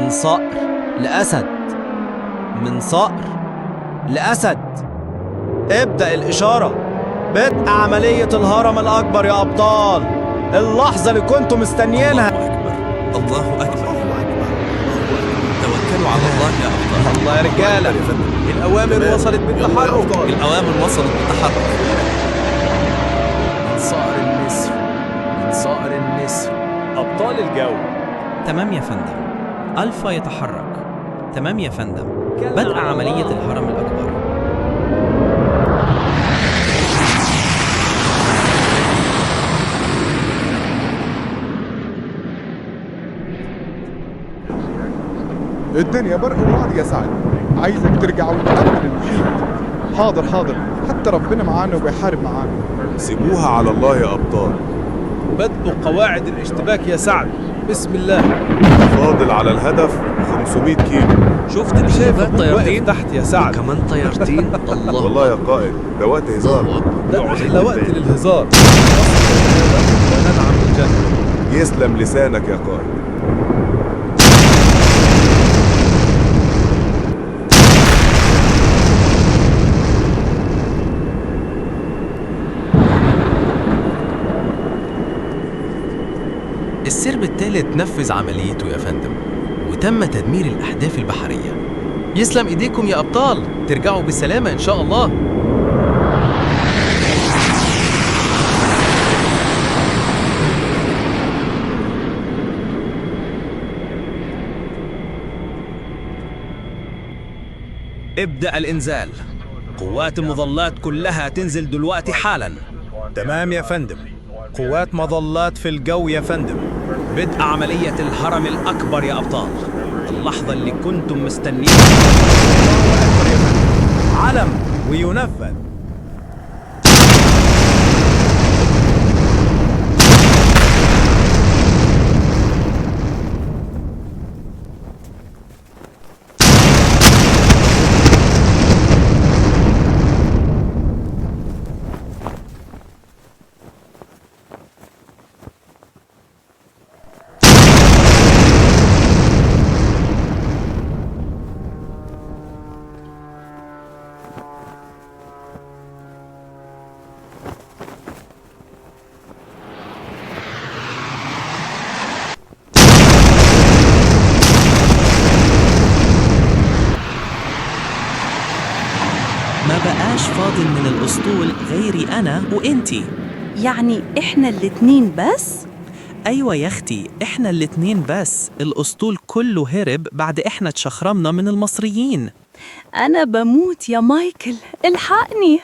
من صقر لأسد، من صقر لأسد. ابدأ الإشارة. بدء عملية الهرم الأكبر يا أبطال. اللحظة اللي كنتم مستنيينها. الله أكبر. توكلوا على الله يا أبطال. الله يا رجالة، الأوامر وصلت بالتحرك. الأوامر وصلت بالتحرك. من صقر النسر، من صقر النسر. أبطال الجو. تمام يا فندم. ألفا يتحرك. تمام يا فندم. بدء عملية الهرم الأكبر. الدنيا برق وعد يا سعد، عايزك ترجع وتأمن المحيط. حاضر، حتى ربنا معانا وبيحارب معانا. سيبوها على الله يا أبطال. بدء قواعد الاشتباك يا سعد، بسم الله. فاضل على الهدف 500 كيلو. شفت الشباب طيارتين تحت يا سعد. كمان طيارتين. الله. والله يا قائد ده وقت هزار. ده أحلى وقت للهزار. وندعم الجنة. يسلم لسانك يا قائد. السرب الثالث نفذ عمليته يا فندم، وتم تدمير الأحداث البحرية. يسلم إيديكم يا أبطال، ترجعوا بالسلامة إن شاء الله. ابدأ الإنزال. قوات المظلات كلها تنزل دلوقتي حالا. تمام يا فندم. قوات مظلات في الجو يا فندم. بدء عملية الهرم الأكبر يا أبطال. اللحظة اللي كنتم مستنيين. الله أكبر يا فندم. علم وينفذ. ما بقاش فاضل من الأسطول غيري أنا وإنتي. يعني إحنا الاتنين بس؟ أيوة يا أختي، إحنا الاتنين بس. الأسطول كله هرب بعد إحنا تشخرمنا من المصريين. أنا بموت يا مايكل، الحقني.